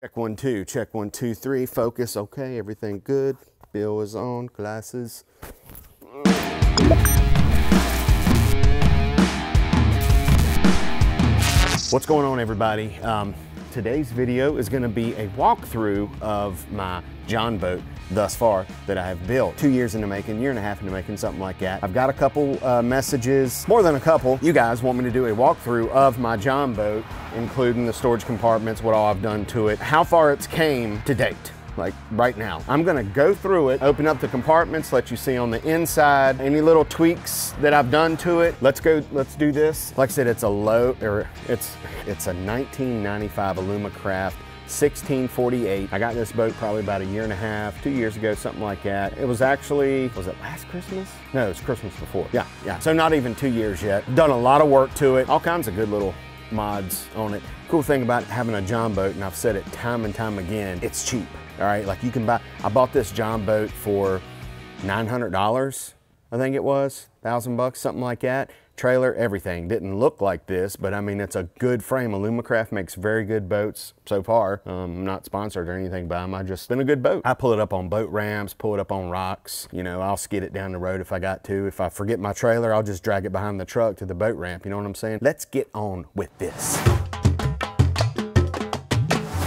Check 1 2, check 1 2 3, focus, okay, everything good. Bill is on, glasses. What's going on, everybody? Today's video is gonna be a walkthrough of my John boat thus far that I have built. 2 years into making, year and a half into making, something like that. I've got a couple messages, more than a couple. You guys want me to do a walkthrough of my John boat, including the storage compartments, what all I've done to it, how far it's came to date. Like right now. I'm gonna go through it, open up the compartments, let you see on the inside, any little tweaks that I've done to it. Let's do this. Like I said, it's a 1995 alumacraft 1648. I got this boat probably about a year and a half, 2 years ago, something like that. It was actually, was it last Christmas? No, it was Christmas before. Yeah. So not even 2 years yet. Done a lot of work to it, all kinds of good little mods on it. Cool thing about having a John boat, and I've said it time and time again, it's cheap. All right, like you can buy, I bought this John boat for $900, I think it was, $1,000 bucks, something like that. Trailer, everything. Didn't look like this, but I mean, it's a good frame. alumacraft makes very good boats so far. I'm not sponsored or anything by them. I just been a good boat. I pull it up on boat ramps, pull it up on rocks. You know, I'll skid it down the road if I got to. If I forget my trailer, I'll just drag it behind the truck to the boat ramp. You know what I'm saying? Let's get on with this.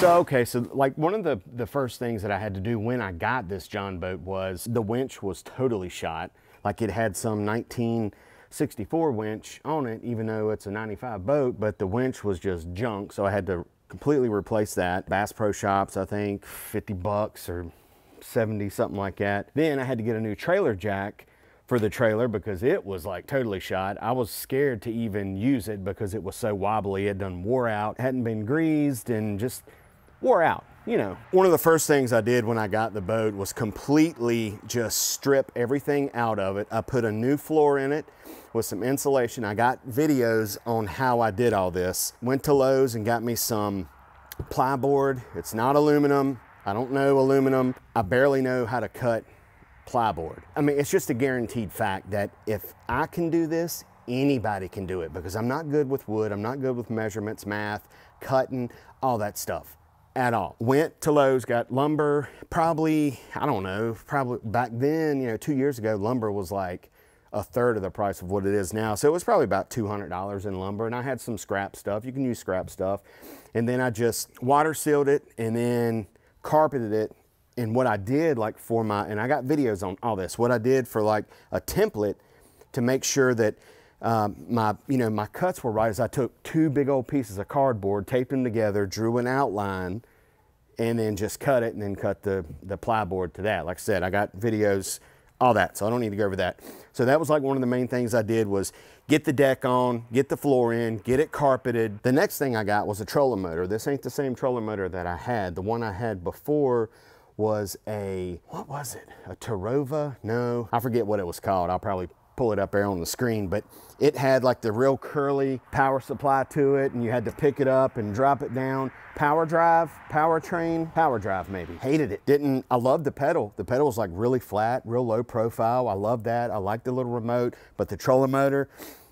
So, okay, so like one of the first things that I had to do when I got this John boat was the winch was totally shot. Like it had some 1964 winch on it, even though it's a 95 boat, but the winch was just junk. So I had to completely replace that. Bass Pro Shops, I think 50 bucks or 70, something like that. Then I had to get a new trailer jack for the trailer because it was like totally shot. I was scared to even use it because it was so wobbly. It done wore out, hadn't been greased, and just wore out, you know. One of the first things I did when I got the boat was completely just strip everything out of it. I put a new floor in it with some insulation. I got videos on how I did all this. Went to Lowe's and got me some plyboard. It's not aluminum. I don't know aluminum. I barely know how to cut plyboard. I mean, it's just a guaranteed fact that if I can do this, anybody can do it, because I'm not good with wood. I'm not good with measurements, math, cutting, all that stuff at all. Went to Lowe's, got lumber, probably, I don't know, probably back then, you know, 2 years ago, lumber was like a third of the price of what it is now. So it was probably about $200 in lumber, and I had some scrap stuff. You can use scrap stuff. And then I just water sealed it and then carpeted it. And what I did, like for my, and I got videos on all this, what I did for like a template to make sure that my cuts were right, is I took two big old pieces of cardboard, taped them together, drew an outline, and then just cut it, and then cut the plyboard to that. Like I said, I got videos, all that, so I don't need to go over that. So that was like one of the main things I did, was get the deck on, get the floor in, get it carpeted. The next thing I got was a trolling motor. This ain't the same trolling motor that I had. The one I had before was what was it? A Tarova? No, I forget what it was called. I'll probably pull it up there on the screen, but it had like the real curly power supply to it, and you had to pick it up and drop it down. Power drive, powertrain, power drive maybe. Hated it. I loved the pedal. The pedal was like really flat, real low profile. I love that. I liked the little remote, but the trolling motor,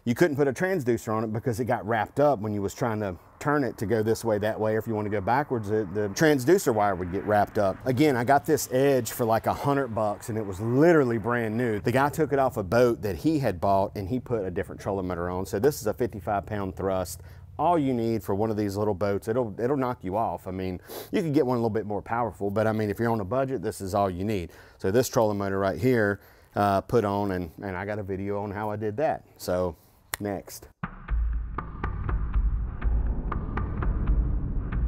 you couldn't put a transducer on it because it got wrapped up when you was trying to turn it to go this way, that way, or if you want to go backwards, the transducer wire would get wrapped up. Again, I got this Edge for like $100, and it was literally brand new. The guy took it off a boat that he had bought, and he put a different trolling motor on. So this is a 55-pound thrust. All you need for one of these little boats. It'll knock you off. I mean, you could get one a little bit more powerful, but I mean, if you're on a budget, this is all you need. So this trolling motor right here, put on, and I got a video on how I did that. So next.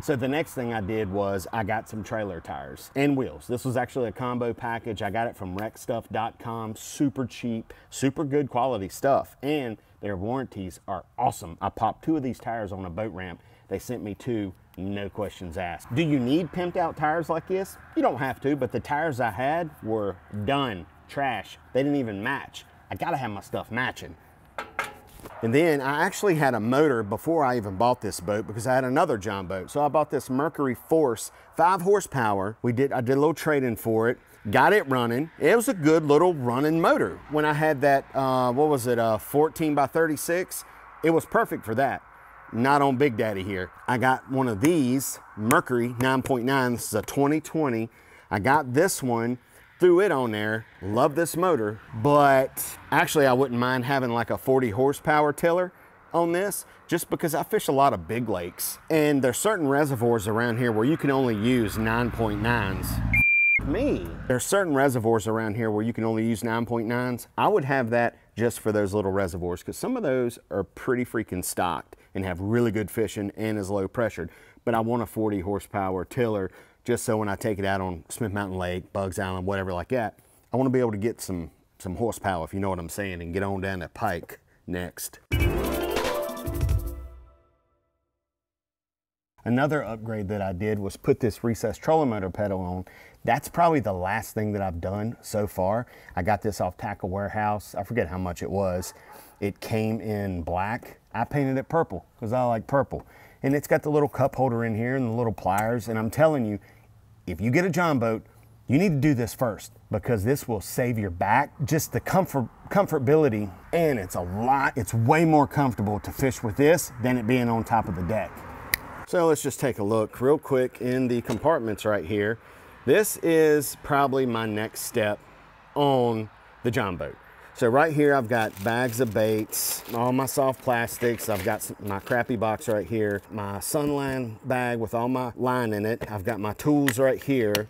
So the next thing I did was I got some trailer tires and wheels. This was actually a combo package. I got it from wreckstuff.com. Super cheap, super good quality stuff, and their warranties are awesome. I popped 2 of these tires on a boat ramp. They sent me 2, no questions asked. Do you need pimped out tires like this? You don't have to, but the tires I had were done, trash. They didn't even match. I gotta have my stuff matching. And then I actually had a motor before I even bought this boat, because I had another John boat. So I bought this Mercury Force, 5 horsepower. I did a little trade-in for it, got it running. It was a good little running motor. When I had that, what was it, 14 by 36, it was perfect for that. not on Big Daddy here. I got one of these, Mercury 9.9. This is a 2020. I got this one, threw it on there. Love this motor, but actually I wouldn't mind having like a 40 horsepower tiller on this, just because I fish a lot of big lakes. And there's certain reservoirs around here where you can only use 9.9s. There's certain reservoirs around here where you can only use 9.9s. I would have that just for those little reservoirs, because some of those are pretty freaking stocked and have really good fishing and is low pressured. But I want a 40 horsepower tiller just so when I take it out on Smith Mountain Lake, Bugs Island, whatever like that, I want to be able to get some horsepower, if you know what I'm saying, and get on down to Pike next. Another upgrade that I did was put this recessed trolling motor pedal on. That's probably the last thing that I've done so far. I got this off Tackle Warehouse. I forget how much it was. It came in black. I painted it purple because I like purple. And it's got the little cup holder in here and the little pliers. And I'm telling you, if you get a John boat, you need to do this first, because this will save your back. Just the comfortability, and it's way more comfortable to fish with this than it being on top of the deck. So let's just take a look real quick in the compartments right here. This is probably my next step on the John boat. So right here, I've got bags of baits, all my soft plastics. I've got my crappie box right here, my Sunline bag with all my line in it. I've got my tools right here,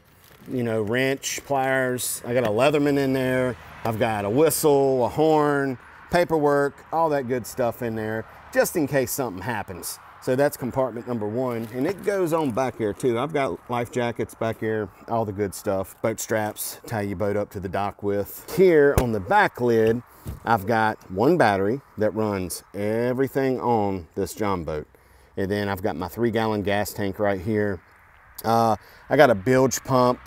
you know, wrench, pliers. I got a Leatherman in there. I've got a whistle, a horn, paperwork, all that good stuff in there, just in case something happens. So that's compartment number one, and it goes on back here too. I've got life jackets back here, all the good stuff. Boat straps, tie your boat up to the dock with. Here on the back lid, I've got one battery that runs everything on this John boat. And then I've got my 3-gallon gas tank right here. I got a bilge pump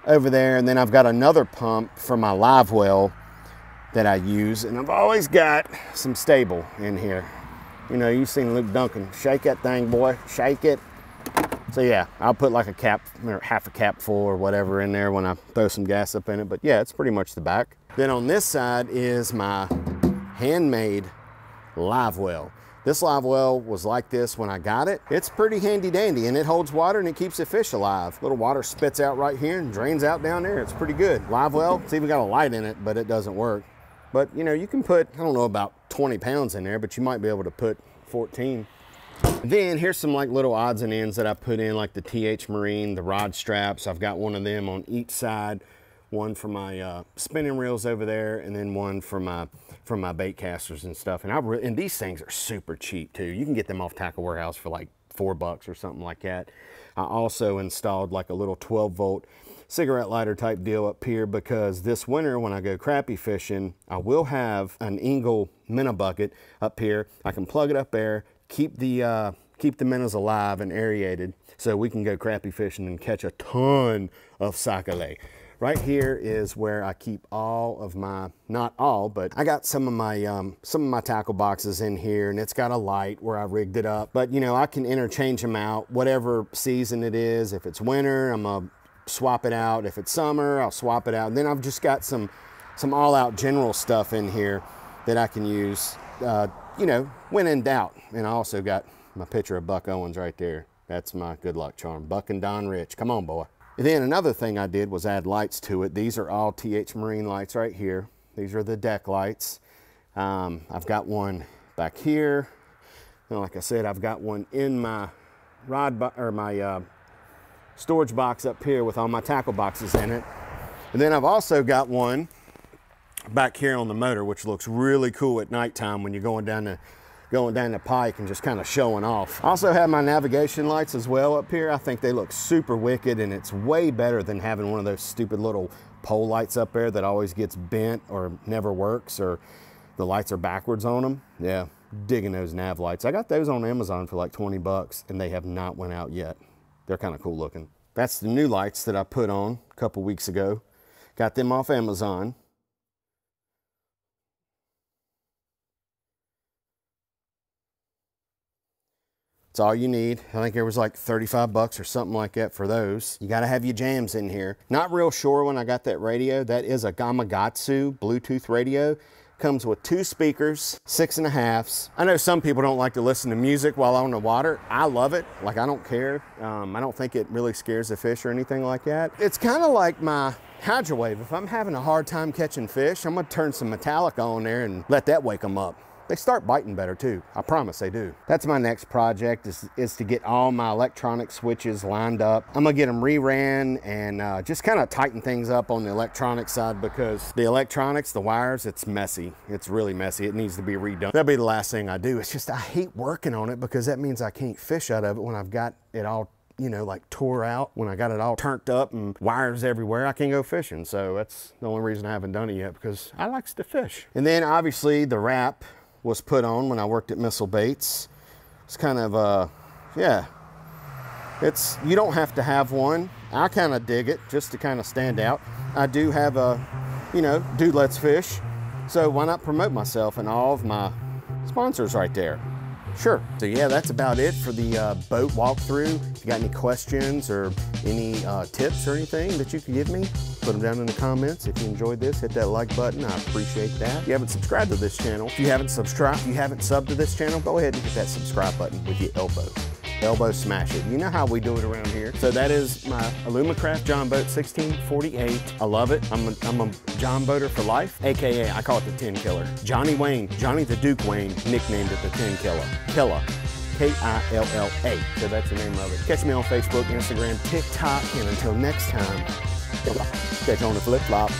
over there, and then I've got another pump for my Livewell that I use, and I've always got some stable in here. You know, you've seen Luke Duncan. Shake that thing, boy, shake it. So yeah, I'll put like a cap, or half a cap full or whatever in there when I throw some gas up in it. But yeah, it's pretty much the back. Then on this side is my handmade Livewell. This Livewell was like this when I got it. It's pretty handy dandy, and it holds water and it keeps the fish alive. Little water spits out right here and drains out down there. It's pretty good. Livewell, it's even got a light in it, but it doesn't work. But you know, you can put, I don't know, about 20 pounds in there, but you might be able to put 14. Then here's some like little odds and ends that I put in, like the TH Marine, the rod straps. I've got one of them on each side, one for my spinning reels over there, and then one for my bait casters and stuff. And these things are super cheap too. You can get them off Tackle Warehouse for like $4 or something like that. I also installed like a little 12-volt cigarette lighter type deal up here, because this winter when I go crappie fishing, I will have an Engel minnow bucket up here. I can plug it up there, keep the minnows alive and aerated, so we can go crappie fishing and catch a ton of sac-a-lait. Right here is where I keep all of my, not all, but I got some of my tackle boxes in here, and it's got a light where I rigged it up. But you know, I can interchange them out, whatever season it is. If it's winter, I'm gonna swap it out. If it's summer, I'll swap it out. And then I've just got some all-out general stuff in here that I can use, you know, when in doubt. And I also got my picture of Buck Owens right there. That's my good luck charm. Buck and Don Rich. Come on, boy. And then another thing I did was add lights to it. These are all TH Marine lights right here. These are the deck lights. I've got one back here. And like I said, I've got one in my storage box up here with all my tackle boxes in it. And then I've also got one back here on the motor, which looks really cool at nighttime when you're going down the pike and just kind of showing off. I also have my navigation lights as well up here. I think they look super wicked, and it's way better than having one of those stupid little pole lights up there that always gets bent or never works, or the lights are backwards on them. Yeah, digging those nav lights. I got those on Amazon for like 20 bucks, and they have not went out yet. They're kind of cool looking. That's the new lights that I put on a couple weeks ago. Got them off Amazon. It's all you need. I think there was like 35 bucks or something like that for those. You gotta have your jams in here. Not real sure when I got that radio. That is a Gamakatsu Bluetooth radio, Comes with 2 speakers, 6.5s. I know some people don't like to listen to music while on the water. I love it. Like, I don't care. I don't think it really scares the fish or anything like that. It's kind of like my Hydro-Wave. If I'm having a hard time catching fish, I'm gonna turn some Metallica on there and let that wake them up. They start biting better too. I promise they do. That's my next project is to get all my electronic switches lined up. I'm gonna get them reran and just kind of tighten things up on the electronic side, because the electronics, the wires, it's messy. It's really messy. It needs to be redone. That'll be the last thing I do. It's just I hate working on it because that means I can't fish out of it when I've got it all, you know, like tore out. When I got it all turned up and wires everywhere, I can't go fishing. So that's the only reason I haven't done it yet, because I likes to fish. And then obviously the wrap was put on when I worked at Missile Baits. It's kind of, yeah, it's, you don't have to have one. I kind of dig it just to kind of stand out. I do have a, you know, Dude Let's Fish. So why not promote myself and all of my sponsors right there? Sure. So yeah, that's about it for the boat walkthrough. If you got any questions or any tips or anything that you could give me, put them down in the comments. If you enjoyed this, hit that like button. I appreciate that. If you haven't subscribed to this channel, if you haven't subbed to this channel, go ahead and hit that subscribe button with your elbow. Elbow smash it. You know how we do it around here. So that is my alumacraft John Boat 1648. I love it. I'm a John Boater for life, AKA I call it the Tin Killer. Johnny Wayne, Johnny the Duke Wayne, nicknamed it the Tin Killer. Killa, K-I-L-L-A. So that's the name of it. Catch me on Facebook, Instagram, TikTok, and until next time, catch you on the flip flop.